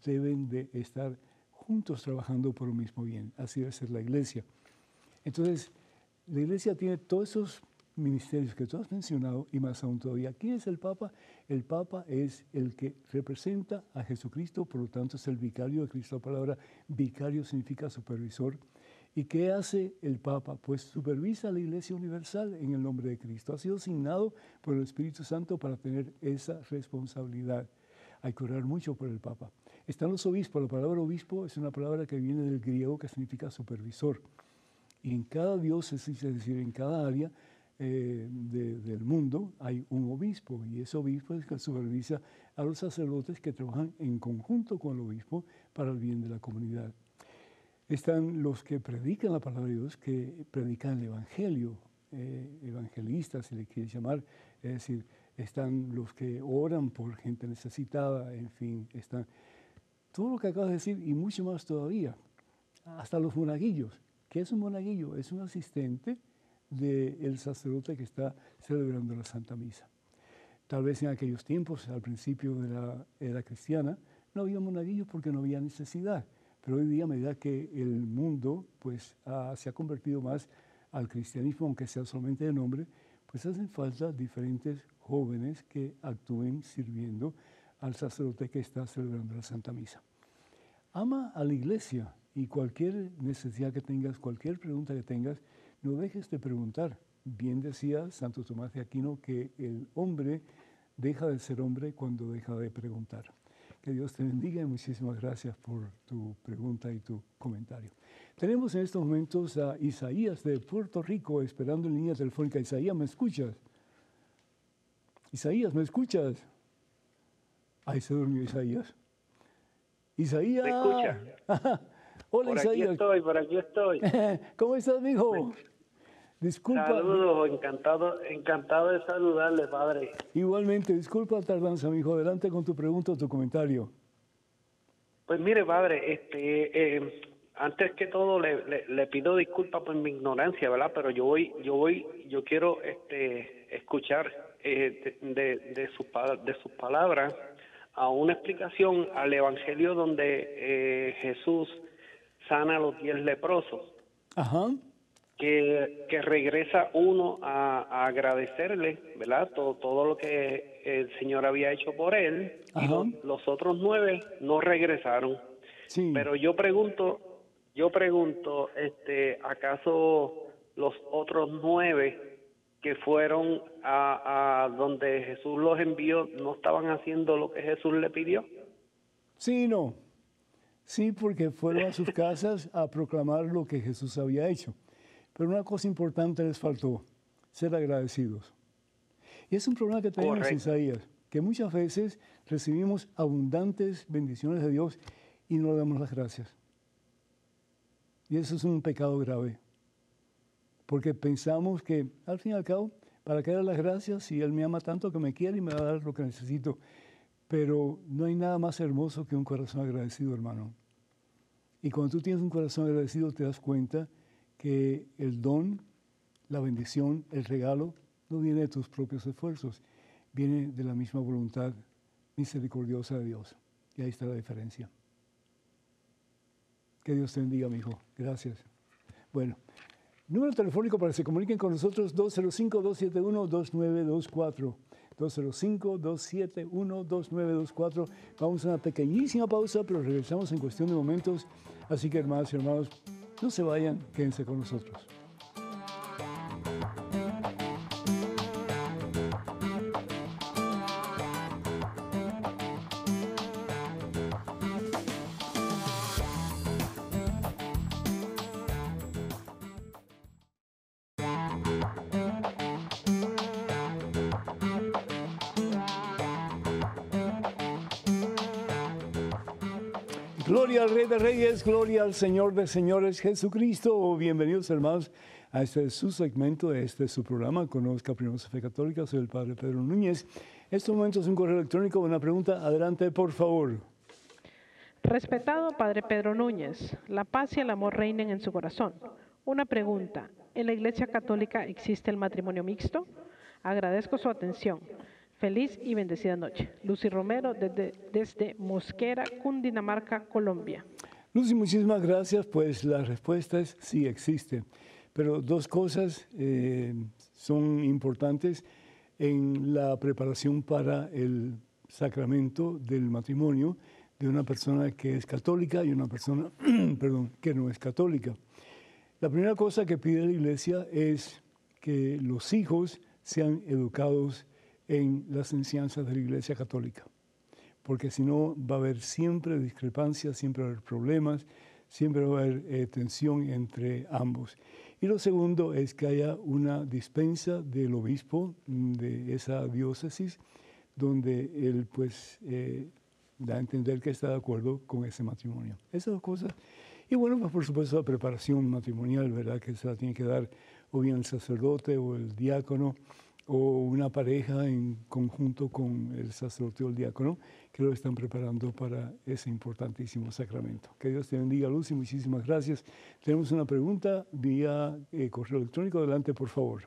deben de estar juntos trabajando por un mismo bien. Así debe ser la iglesia. Entonces, la iglesia tiene todos esos ministerios que tú has mencionado y más aún todavía. ¿Quién es el Papa? El Papa es el que representa a Jesucristo, por lo tanto es el vicario de Cristo. La palabra vicario significa supervisor. ¿Y qué hace el Papa? Pues supervisa a la Iglesia Universal en el nombre de Cristo. Ha sido asignado por el Espíritu Santo para tener esa responsabilidad. Hay que orar mucho por el Papa. Están los obispos. La palabra obispo es una palabra que viene del griego que significa supervisor. Y en cada diócesis, es decir, en cada área del mundo hay un obispo. Y ese obispo es el que supervisa a los sacerdotes que trabajan en conjunto con el obispo para el bien de la comunidad. Están los que predican la palabra de Dios, que predican el Evangelio, evangelistas, si le quieres llamar. Es decir, están los que oran por gente necesitada, en fin, están todo lo que acabas de decir y mucho más todavía. Hasta los monaguillos. ¿Qué es un monaguillo? Es un asistente del sacerdote que está celebrando la Santa Misa. Tal vez en aquellos tiempos, al principio de la era cristiana, no había monaguillos porque no había necesidad. Pero hoy día, a medida que el mundo pues, se ha convertido más al cristianismo, aunque sea solamente de nombre, pues hacen falta diferentes jóvenes que actúen sirviendo al sacerdote que está celebrando la Santa Misa. Ama a la iglesia y cualquier necesidad que tengas, cualquier pregunta que tengas, no dejes de preguntar. Bien decía Santo Tomás de Aquino que el hombre deja de ser hombre cuando deja de preguntar. Que Dios te bendiga y muchísimas gracias por tu pregunta y tu comentario. Tenemos en estos momentos a Isaías de Puerto Rico esperando en línea telefónica. Isaías, ¿me escuchas? Isaías, ¿me escuchas? Ahí se durmió Isaías. Isaías. ¿Me escucha? Hola, por Isaías. Por aquí estoy. ¿Cómo estás, mijo? Disculpa. Saludos, encantado de saludarle, padre. Igualmente, disculpa la tardanza, mijo. Adelante con tu pregunta o tu comentario. Pues mire, padre, antes que todo le pido disculpas por mi ignorancia, ¿verdad? Pero yo quiero escuchar de sus palabras a una explicación al evangelio donde Jesús sana a los 10 leprosos. Ajá. Que regresa uno a agradecerle, ¿verdad? Todo lo que el Señor había hecho por él. Ajá. Y los otros 9 no regresaron. Sí. Pero yo pregunto, ¿acaso los otros 9 que fueron a donde Jesús los envió no estaban haciendo lo que Jesús le pidió? Sí y no. Sí, porque fueron a sus casas a proclamar lo que Jesús había hecho. Pero una cosa importante les faltó, ser agradecidos. Y es un problema que tenemos, Correcto. Isaías, que muchas veces recibimos abundantes bendiciones de Dios y no le damos las gracias. Y eso es un pecado grave. Porque pensamos que, al fin y al cabo, ¿para qué dar las gracias si Él me ama tanto que me quiere y me va a dar lo que necesito? Pero no hay nada más hermoso que un corazón agradecido, hermano. Y cuando tú tienes un corazón agradecido te das cuenta que el don, la bendición, el regalo, no viene de tus propios esfuerzos, viene de la misma voluntad misericordiosa de Dios. Y ahí está la diferencia. Que Dios te bendiga, mi hijo. Gracias. Bueno, número telefónico para que se comuniquen con nosotros, 205-271-2924. 205-271-2924. Vamos a una pequeñísima pausa, pero regresamos en cuestión de momentos. Así que, hermanas y hermanos, no se vayan, quédense con nosotros. Gloria al Rey de Reyes, gloria al Señor de Señores, Jesucristo. Bienvenidos, hermanos, a este es su segmento, este es su programa, Conozca Primero su Fe Católica. Soy el Padre Pedro Núñez. En estos momentos un correo electrónico, una pregunta. Adelante, por favor. Respetado Padre Pedro Núñez, la paz y el amor reinen en su corazón. Una pregunta, ¿en la Iglesia Católica existe el matrimonio mixto? Agradezco su atención. Feliz y bendecida noche. Lucy Romero desde Mosquera, Cundinamarca, Colombia. Lucy, muchísimas gracias. Pues la respuesta es sí, existe. Pero dos cosas son importantes en la preparación para el sacramento del matrimonio de una persona que es católica y una persona que no es católica. La primera cosa que pide la Iglesia es que los hijos sean educados en las enseñanzas de la Iglesia Católica, porque si no va a haber siempre discrepancias, siempre va a haber problemas, siempre va a haber tensión entre ambos. Y lo segundo es que haya una dispensa del obispo de esa diócesis, donde él pues da a entender que está de acuerdo con ese matrimonio. Esas dos cosas. Y bueno, pues por supuesto la preparación matrimonial, ¿verdad? Que se la tiene que dar o bien el sacerdote o el diácono, o una pareja en conjunto con el sacerdote o el diácono, que lo están preparando para ese importantísimo sacramento. Que Dios te bendiga, Lucy, muchísimas gracias. Tenemos una pregunta vía correo electrónico. Adelante, por favor.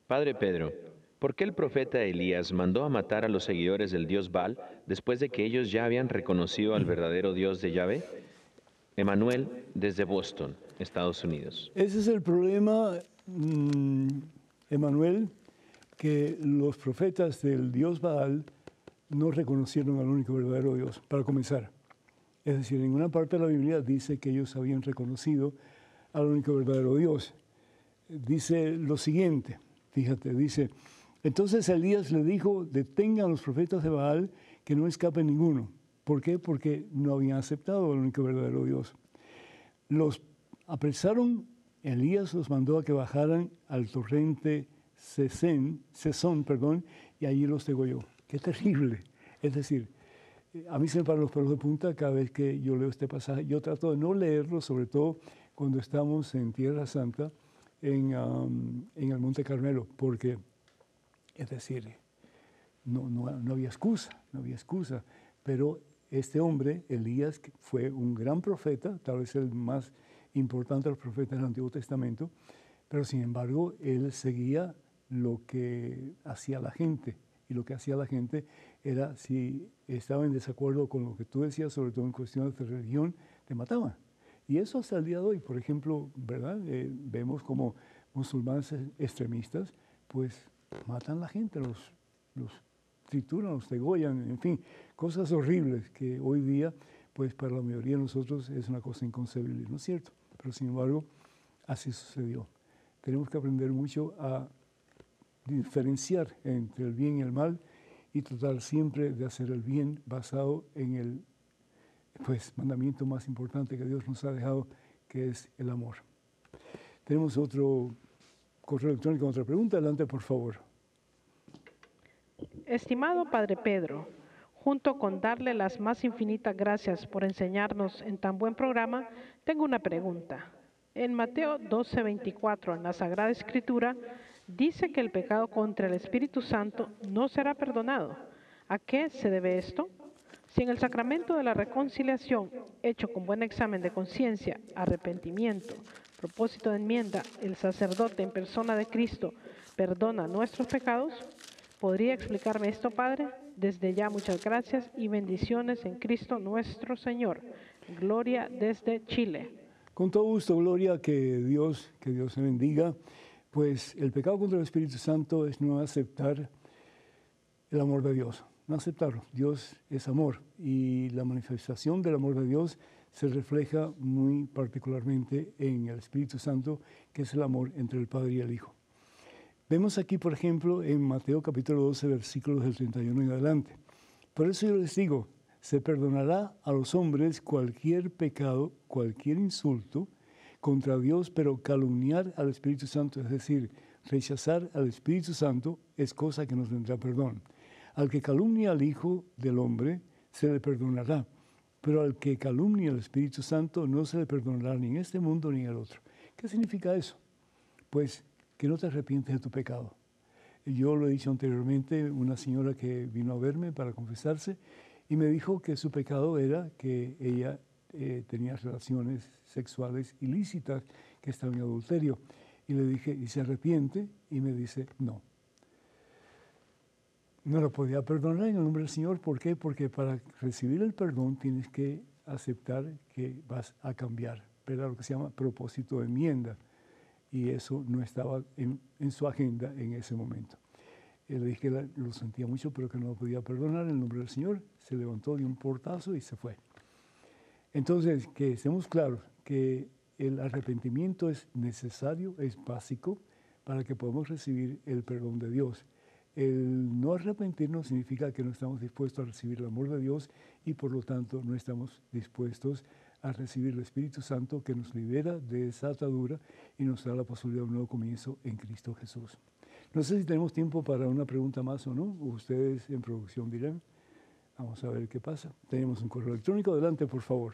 Padre Pedro, ¿por qué el profeta Elías mandó a matar a los seguidores del dios Baal después de que ellos ya habían reconocido al verdadero Dios de Yahvé? Emanuel, desde Boston, Estados Unidos. Ese es el problema, Emanuel, que los profetas del dios Baal no reconocieron al único verdadero Dios, para comenzar. Es decir, en una parte de la Biblia dice que ellos habían reconocido al único verdadero Dios. Dice lo siguiente, fíjate, dice, entonces Elías le dijo, detengan a los profetas de Baal, que no escape ninguno. ¿Por qué? Porque no habían aceptado al único verdadero Dios. Los apresaron, Elías los mandó a que bajaran al torrente Cesón, y allí los degolló. ¡Qué terrible! Es decir, a mí se me paran los pelos de punta cada vez que yo leo este pasaje. Yo trato de no leerlo, sobre todo cuando estamos en Tierra Santa, en el Monte Carmelo, porque, es decir, no había excusa, pero este hombre, Elías, fue un gran profeta, tal vez el más importante de los profetas del Antiguo Testamento, pero sin embargo, él seguía lo que hacía la gente. Y lo que hacía la gente era, si estaba en desacuerdo con lo que tú decías, sobre todo en cuestiones de religión, te mataban. Y eso hasta el día de hoy, por ejemplo, ¿verdad? Vemos como musulmanes extremistas, pues matan a la gente, los trituran, los degollan, en fin, cosas horribles que hoy día, pues para la mayoría de nosotros es una cosa inconcebible, ¿no es cierto? Pero sin embargo, así sucedió. Tenemos que aprender mucho a diferenciar entre el bien y el mal y tratar siempre de hacer el bien basado en el mandamiento más importante que Dios nos ha dejado, que es el amor. Tenemos otro correo electrónico, otra pregunta. Adelante, por favor. Estimado Padre Pedro, junto con darle las más infinitas gracias por enseñarnos en tan buen programa, tengo una pregunta. En Mateo 12:24, en la Sagrada Escritura, dice que el pecado contra el Espíritu Santo no será perdonado. ¿A qué se debe esto? Si en el sacramento de la reconciliación, hecho con buen examen de conciencia, arrepentimiento, propósito de enmienda, el sacerdote en persona de Cristo perdona nuestros pecados, ¿podría explicarme esto, Padre? Desde ya muchas gracias y bendiciones en Cristo nuestro Señor. Gloria desde Chile. Con todo gusto, Gloria, que Dios te bendiga. Pues el pecado contra el Espíritu Santo es no aceptar el amor de Dios, no aceptarlo. Dios es amor y la manifestación del amor de Dios se refleja muy particularmente en el Espíritu Santo, que es el amor entre el Padre y el Hijo. Vemos aquí, por ejemplo, en Mateo capítulo 12, versículos del 31 en adelante. Por eso yo les digo, se perdonará a los hombres cualquier pecado, cualquier insulto contra Dios, pero calumniar al Espíritu Santo, es decir, rechazar al Espíritu Santo, es cosa que no tendrá perdón. Al que calumnia al Hijo del Hombre, se le perdonará, pero al que calumnia al Espíritu Santo no se le perdonará ni en este mundo ni en el otro. ¿Qué significa eso? Pues que no te arrepientes de tu pecado. Yo lo he dicho anteriormente, una señora que vino a verme para confesarse y me dijo que su pecado era que ella tenía relaciones sexuales ilícitas, que estaba en adulterio. Y le dije, ¿y se arrepiente? Y me dice, no. No lo podía perdonar en el nombre del Señor. ¿Por qué? Porque para recibir el perdón tienes que aceptar que vas a cambiar. Era lo que se llama propósito de enmienda. Y eso no estaba en su agenda en ese momento. Le dije que lo sentía mucho, pero que no lo podía perdonar en el nombre del Señor. Se levantó, dio un portazo y se fue. Entonces, que estemos claros que el arrepentimiento es necesario, es básico para que podamos recibir el perdón de Dios. El no arrepentirnos significa que no estamos dispuestos a recibir el amor de Dios y por lo tanto no estamos dispuestos a recibir el Espíritu Santo que nos libera de esa atadura y nos da la posibilidad de un nuevo comienzo en Cristo Jesús. No sé si tenemos tiempo para una pregunta más o no. Ustedes en producción dirán. Vamos a ver qué pasa. Tenemos un correo electrónico. Adelante, por favor.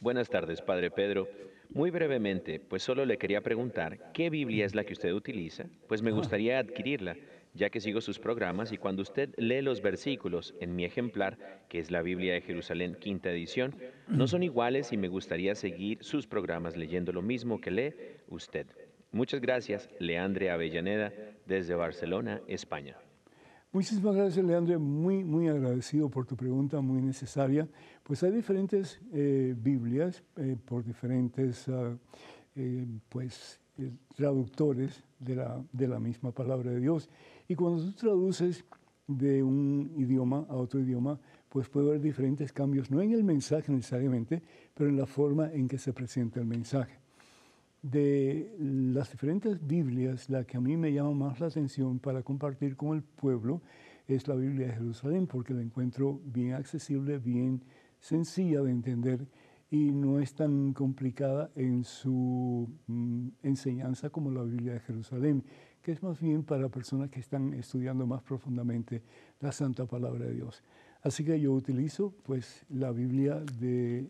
Buenas tardes, Padre Pedro. Muy brevemente, pues solo le quería preguntar, ¿qué Biblia es la que usted utiliza? Pues me gustaría adquirirla, ya que sigo sus programas y cuando usted lee los versículos en mi ejemplar, que es la Biblia de Jerusalén, quinta edición, no son iguales y me gustaría seguir sus programas leyendo lo mismo que lee usted. Muchas gracias, Leandre Avellaneda, desde Barcelona, España. Muchísimas gracias, Leandro. Muy agradecido por tu pregunta, muy necesaria. Pues hay diferentes Biblias por diferentes traductores de la misma palabra de Dios. Y cuando tú traduces de un idioma a otro idioma, pues puede haber diferentes cambios, no en el mensaje necesariamente, pero en la forma en que se presenta el mensaje. De las diferentes Biblias, la que a mí me llama más la atención para compartir con el pueblo es la Biblia de Jerusalén, porque la encuentro bien accesible, bien sencilla de entender y no es tan complicada en su enseñanza como la Biblia de Jerusalén, que es más bien para personas que están estudiando más profundamente la Santa Palabra de Dios. Así que yo utilizo pues la Biblia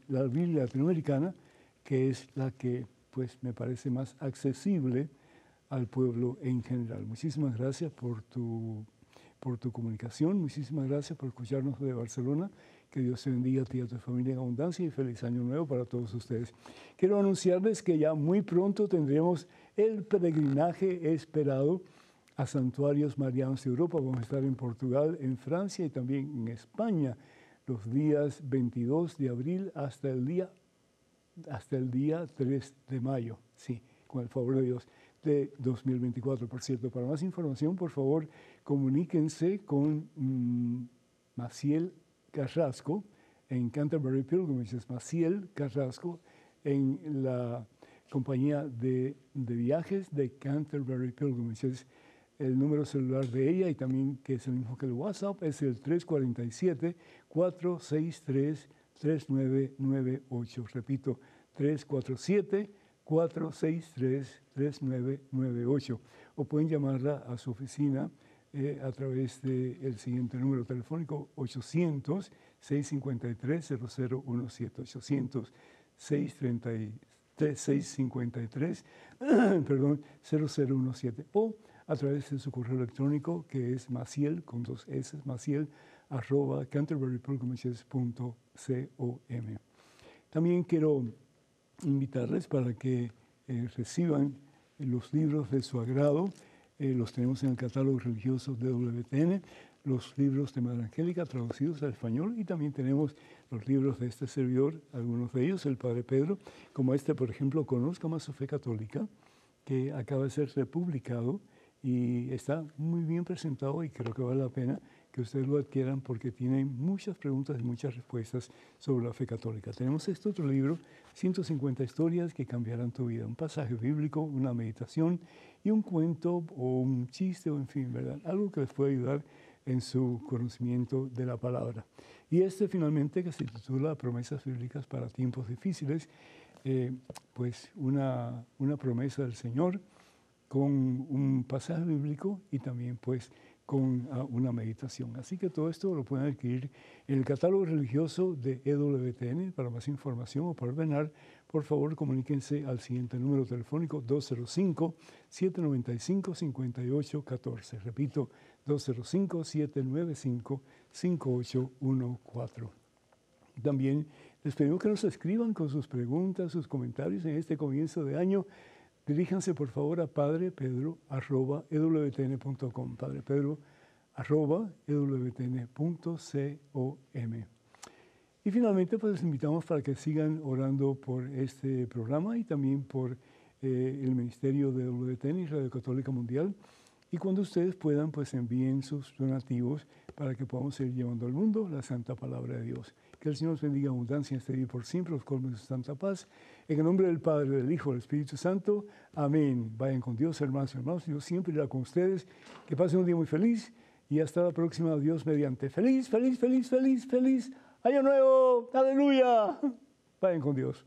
latinoamericana, que es la que pues me parece más accesible al pueblo en general. Muchísimas gracias por tu comunicación, muchísimas gracias por escucharnos de Barcelona. Que Dios te bendiga a ti y a tu familia en abundancia y feliz año nuevo para todos ustedes. Quiero anunciarles que ya muy pronto tendremos el peregrinaje esperado a santuarios marianos de Europa. Vamos a estar en Portugal, en Francia y también en España los días 22 de abril hasta el día 3 de mayo, sí, con el favor de Dios, de 2024. Por cierto, para más información, por favor, comuníquense con Maciel Carrasco en Canterbury Pilgrimages, Maciel Carrasco en la compañía de viajes de Canterbury Pilgrimages. El número celular de ella y también que es el mismo que el WhatsApp es el 347-463-3998. Repito, 347-463-3998. O pueden llamarla a su oficina a través del siguiente número telefónico, 800-653-0017. 800-653, 0017. O a través de su correo electrónico, que es maciel, con 2 S, maciel@canterburypilgrimages.com. También quiero invitarles para que reciban los libros de su agrado. Los tenemos en el catálogo religioso de WTN, los libros de Madre Angélica traducidos al español y también tenemos los libros de este servidor, algunos de ellos, el Padre Pedro, como este, por ejemplo, Conozca más su fe católica, que acaba de ser republicado y está muy bien presentado y creo que vale la pena que ustedes lo adquieran porque tiene muchas preguntas y muchas respuestas sobre la fe católica. Tenemos este otro libro, 150 historias que cambiarán tu vida, un pasaje bíblico, una meditación y un cuento o un chiste o en fin, ¿verdad? Algo que les puede ayudar en su conocimiento de la palabra. Y este finalmente que se titula Promesas bíblicas para tiempos difíciles, pues una promesa del Señor con un pasaje bíblico y también pues con una meditación. Así que todo esto lo pueden adquirir en el catálogo religioso de EWTN. Para más información o para ordenar, por favor comuníquense al siguiente número telefónico 205-795-5814. Repito, 205-795-5814. También les pedimos que nos escriban con sus preguntas, sus comentarios en este comienzo de año. Diríjanse por favor a padrepedro@ewtn.com, padrepedro@ewtn.com. Y finalmente, pues les invitamos para que sigan orando por este programa y también por el Ministerio de WTN y Radio Católica Mundial. Y cuando ustedes puedan, pues envíen sus donativos para que podamos seguir llevando al mundo la santa palabra de Dios. Que el Señor los bendiga en abundancia este día y por siempre, los colme de su santa paz. En el nombre del Padre, del Hijo, del Espíritu Santo. Amén. Vayan con Dios, hermanos y hermanos. Dios siempre irá con ustedes. Que pasen un día muy feliz y hasta la próxima. Dios mediante. Feliz, feliz, feliz, feliz, feliz. Año nuevo. Aleluya. Vayan con Dios.